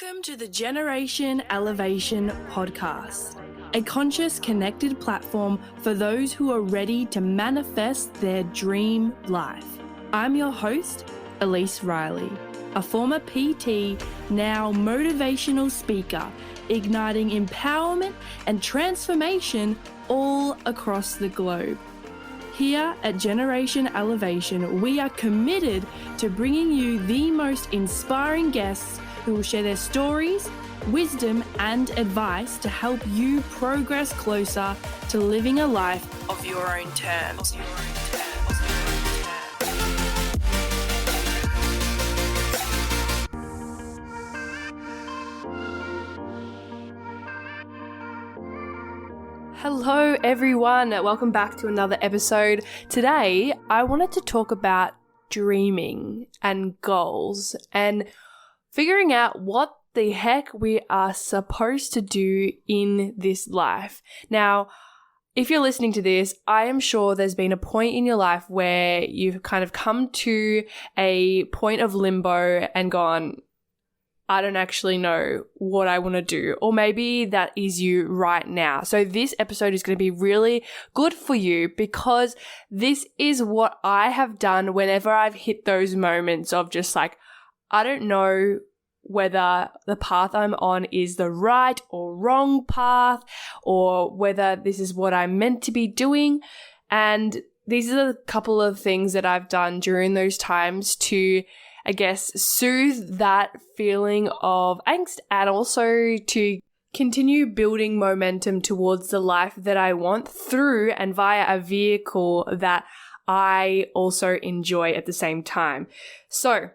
Welcome to the Generation Elevation podcast, a conscious, connected platform for those who are ready to manifest their dream life. I'm your host, Elise Riley, a former PT, now motivational speaker, igniting empowerment and transformation all across the globe. Here at Generation Elevation, we are committed to bringing you the most inspiring guests who will share their stories, wisdom, and advice to help you progress closer to living a life of your own terms. Hello everyone, welcome back to another episode. Today, I wanted to talk about dreaming and goals and figuring out what the heck we are supposed to do in this life. Now, if you're listening to this, I am sure there's been a point in your life where you've kind of come to a point of limbo and gone, I don't actually know what I want to do. Or maybe that is you right now. So this episode is going to be really good for you because this is what I have done whenever I've hit those moments of just like, I don't know whether the path I'm on is the right or wrong path, or whether this is what I'm meant to be doing. And these are a couple of things that I've done during those times to, I guess, soothe that feeling of angst and also to continue building momentum towards the life that I want through and via a vehicle that I also enjoy at the same time. So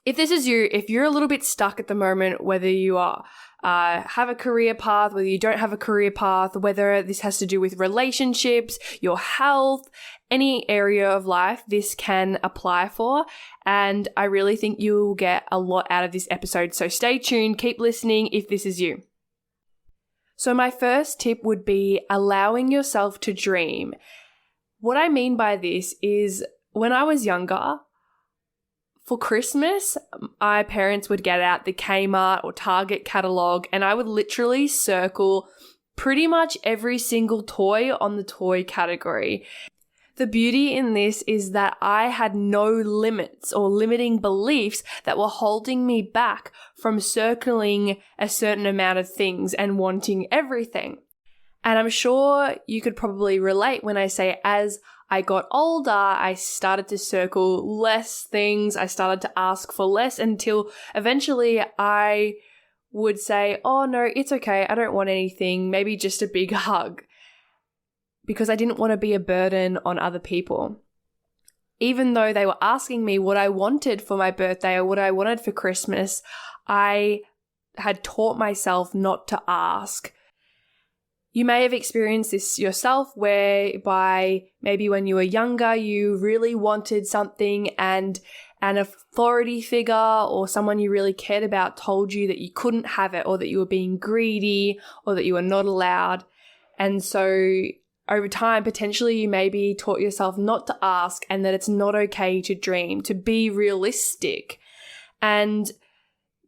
if this is you, if you're a little bit stuck at the moment, whether you are have a career path, whether you don't have a career path, whether this has to do with relationships, your health, any area of life, this can apply for. And I really think you will get a lot out of this episode. So stay tuned, keep listening if this is you. So my first tip would be allowing yourself to dream. What I mean by this is when I was younger, for Christmas, my parents would get out the Kmart or Target catalog and I would literally circle pretty much every single toy on the toy category. The beauty in this is that I had no limits or limiting beliefs that were holding me back from circling a certain amount of things and wanting everything. And I'm sure you could probably relate when I say as I got older, I started to circle less things. I started to ask for less until eventually I would say, oh no, it's okay. I don't want anything. Maybe just a big hug. Because I didn't want to be a burden on other people. Even though they were asking me what I wanted for my birthday or what I wanted for Christmas, I had taught myself not to ask. You may have experienced this yourself whereby maybe when you were younger, you really wanted something and an authority figure or someone you really cared about told you that you couldn't have it or that you were being greedy or that you were not allowed. And so over time, potentially you maybe taught yourself not to ask and that it's not okay to dream, to be realistic. And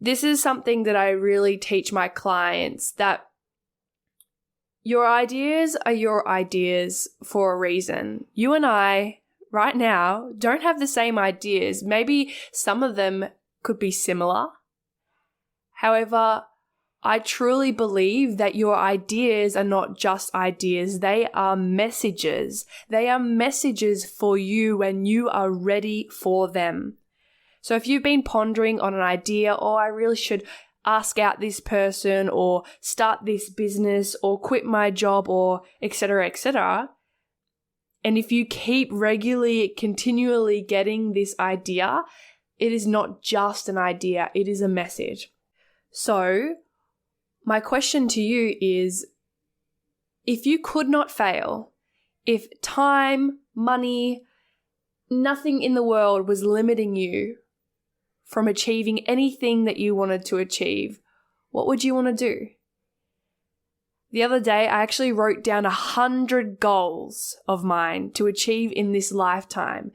this is something that I really teach my clients, that your ideas are your ideas for a reason. You and I, right now, don't have the same ideas. Maybe some of them could be similar. However, I truly believe that your ideas are not just ideas. They are messages. They are messages for you when you are ready for them. So if you've been pondering on an idea, oh, I really should ask out this person or start this business or quit my job or etc., etc. And if you keep regularly, continually getting this idea, it is not just an idea, it is a message. So my question to you is, if you could not fail, if time, money, nothing in the world was limiting you from achieving anything that you wanted to achieve, what would you want to do? The other day, I actually wrote down 100 goals of mine to achieve in this lifetime.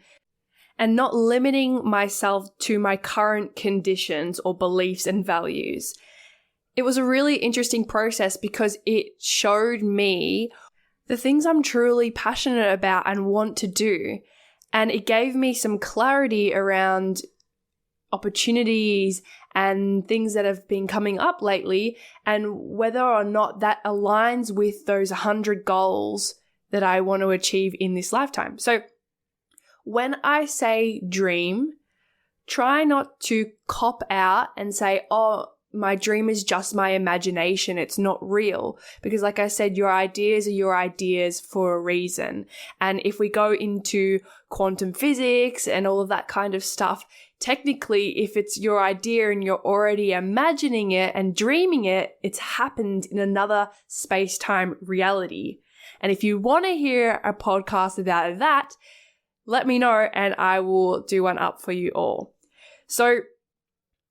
and not limiting myself to my current conditions or beliefs and values. It was a really interesting process because it showed me the things I'm truly passionate about and want to do. And it gave me some clarity around opportunities and things that have been coming up lately, and whether or not that aligns with those 100 goals that I want to achieve in this lifetime. So when I say dream, try not to cop out and say, oh, my dream is just my imagination. It's not real. Because like I said, your ideas are your ideas for a reason. And if we go into quantum physics and all of that kind of stuff, technically, if it's your idea and you're already imagining it and dreaming it, it's happened in another space-time reality. And if you want to hear a podcast about that, let me know and I will do one up for you all. So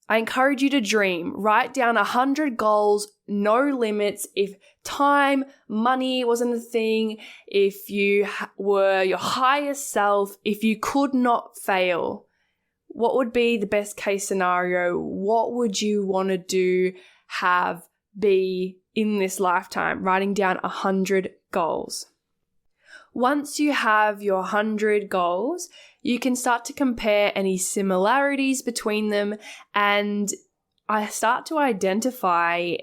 I encourage you to dream. Write down 100 goals, no limits. If time, money wasn't a thing, if you were your highest self, if you could not fail, what would be the best case scenario? What would you want to do, have, be in this lifetime? Writing down 100 goals. Once you have your 100 goals, you can start to compare any similarities between them, and I start to identify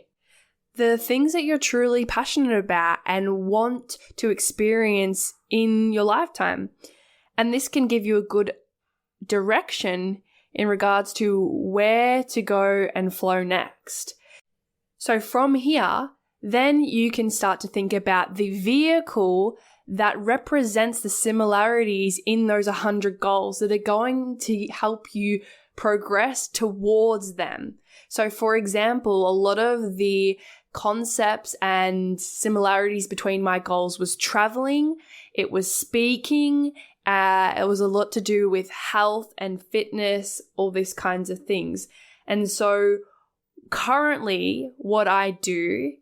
the things that you're truly passionate about and want to experience in your lifetime. And this can give you a good direction in regards to where to go and flow next. So from here, then you can start to think about the vehicle that represents the similarities in those 100 goals that are going to help you progress towards them. So for example, a lot of the concepts and similarities between my goals was traveling, it was speaking, it was a lot to do with health and fitness, all these kinds of things. And so currently what I do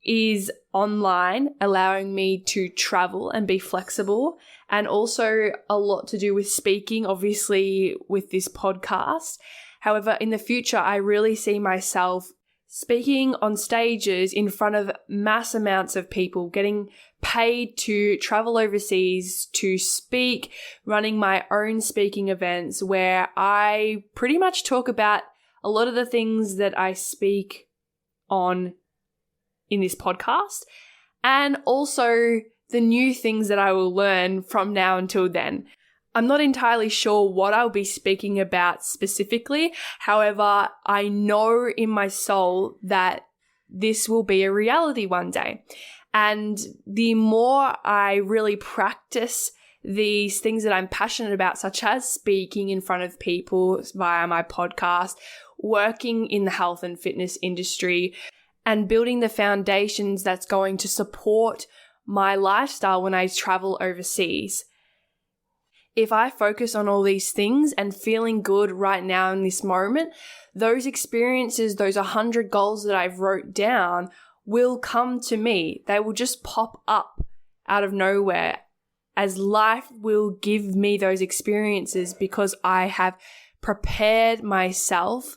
is online, allowing me to travel and be flexible, and also a lot to do with speaking, obviously with this podcast. However, in the future, I really see myself speaking on stages in front of mass amounts of people, getting paid to travel overseas to speak, running my own speaking events where I pretty much talk about a lot of the things that I speak on in this podcast, and also the new things that I will learn from now until then. I'm not entirely sure what I'll be speaking about specifically. However, I know in my soul that this will be a reality one day. And the more I really practice these things that I'm passionate about, such as speaking in front of people via my podcast, working in the health and fitness industry, and building the foundations that's going to support my lifestyle when I travel overseas. If I focus on all these things and feeling good right now in this moment, those experiences, those 100 goals that I've wrote down will come to me. They will just pop up out of nowhere as life will give me those experiences because I have prepared myself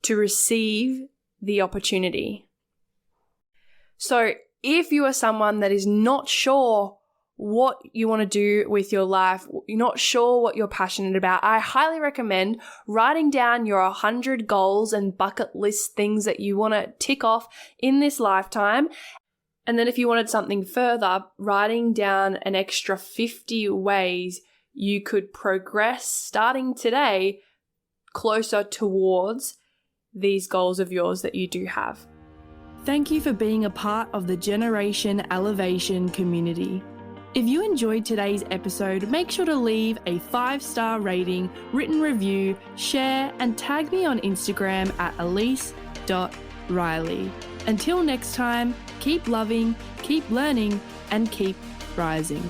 to receive the opportunity. So if you are someone that is not sure what you want to do with your life, you're not sure what you're passionate about, I highly recommend writing down your 100 goals and bucket list things that you want to tick off in this lifetime. And then if you wanted something further, writing down an extra 50 ways you could progress starting today closer towards these goals of yours that you do have. Thank you for being a part of the Generation Elevation community. If you enjoyed today's episode, make sure to leave a 5-star rating, written review, share, and tag me on Instagram at elise.riley. Until next time, keep loving, keep learning, and keep rising.